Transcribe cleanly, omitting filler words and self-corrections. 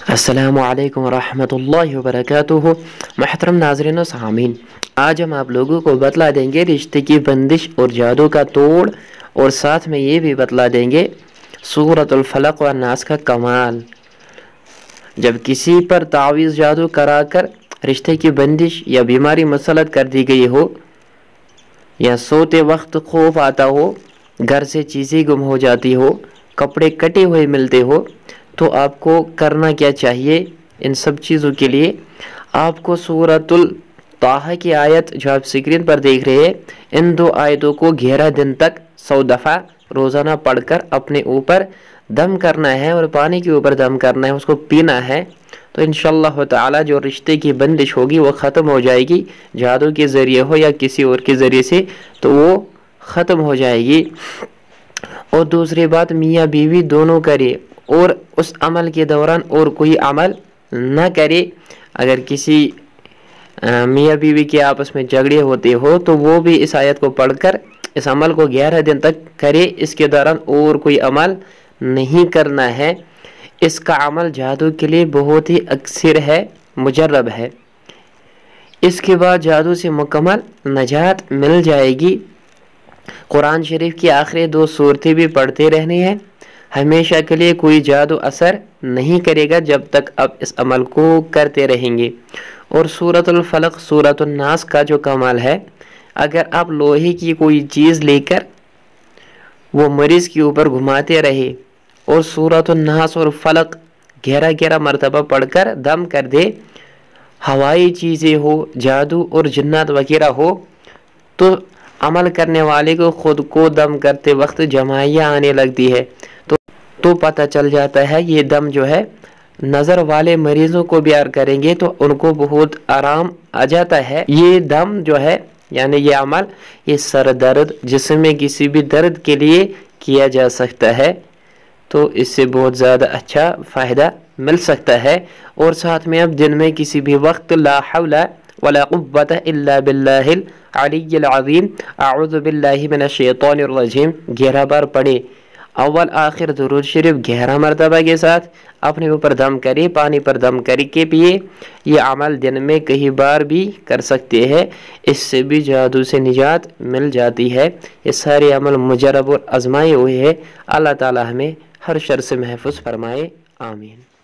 السلام علیکم ورحمۃ اللہ وبرکاتہ۔ محترم ناظرین و سامعین، آج ہم آپ لوگوں کو بتلا دیں گے رشتے کی بندش اور جادو کا توڑ، اور ساتھ میں یہ بھی بتلا دیں گے سورۃ الفلق و الناس کا کمال۔ جب کسی پر تعویذ جادو کرا کر رشتے کی بندش یا بیماری مسلط کر دی گئی ہو، یا سوتے وقت خوف آتا ہو، گھر سے چیزیں گم ہو جاتی ہو، کپڑے کٹے ہوئے ملتے ہو، تو آپ کو کرنا کیا چاہیے؟ ان سب چیزوں کے لیے آپ کو سورۃ الطٰہٰ کی آیت جو آپ اسکرین پر دیکھ رہے ہیں، ان دو آیتوں کو 11 دن تک 100 دفعہ روزانہ پڑھ کر اپنے اوپر دم کرنا ہے، اور پانی کے اوپر دم کرنا ہے، اس کو پینا ہے، تو انشاءاللہ تعالی جو رشتے کی بندش ہوگی وہ ختم ہو جائے گی، جادو کے ذریعے ہو یا کسی اور کے ذریعے سے، تو وہ ختم ہو جائے گی۔ اور دوسری بات، میاں بیوی دونوں کرے، اور اس عمل کے دوران اور کوئی عمل نہ کرے۔ اگر کسی میاں بیوی کے آپس میں جھگڑے ہوتے ہو تو وہ بھی اس آیت کو پڑھ کر اس عمل کو 11 دن تک کرے، اس کے دوران اور کوئی عمل نہیں کرنا ہے۔ اس کا عمل جادو کے لیے بہت ہی اکثر ہے، مجرب ہے۔ اس کے بعد جادو سے مکمل نجات مل جائے گی۔ قرآن شریف کی آخری 2 سورتیں بھی پڑھتے رہنی ہیں، ہمیشہ کے لیے کوئی جادو اثر نہیں کرے گا جب تک آپ اس عمل کو کرتے رہیں گے۔ اور سورۃ الفلق سورۃ الناس کا جو کمال ہے، اگر آپ لوہے کی کوئی چیز لے کر وہ مریض کے اوپر گھماتے رہے اور سورۃ الناس اور فلق 11 مرتبہ پڑھ کر دم کر دے، ہوائی چیزیں ہو، جادو اور جنات وغیرہ ہو، تو عمل کرنے والے کو خود کو دم کرتے وقت جمائیاں آنے لگتی ہے، تو پتہ چل جاتا ہے یہ دم جو ہے نظر والے مریضوں کو بیار کریں گے تو ان کو بہت آرام آ جاتا ہے۔ یہ دم جو ہے، یعنی یہ عمل، یہ سر درد، جسم میں کسی بھی درد کے لیے کیا جا سکتا ہے، تو اس سے بہت زیادہ اچھا فائدہ مل سکتا ہے۔ اور ساتھ میں اب دن میں کسی بھی وقت لا حول ولا قوة الا باللہ العلی العظیم، اعوذ باللہ من الشیطان الرجیم 11 بار پڑھے۔ اول آخر درود شریف 11 مرتبہ کے ساتھ اپنے اوپر دم کرے، پانی پر دم کر کے پیے۔ یہ عمل دن میں کئی بار بھی کر سکتے ہیں، اس سے بھی جادو سے نجات مل جاتی ہے۔ یہ سارے عمل مجرب اور آزمائے ہوئے ہیں۔ اللہ تعالی ہمیں ہر شر سے محفوظ فرمائے، آمین۔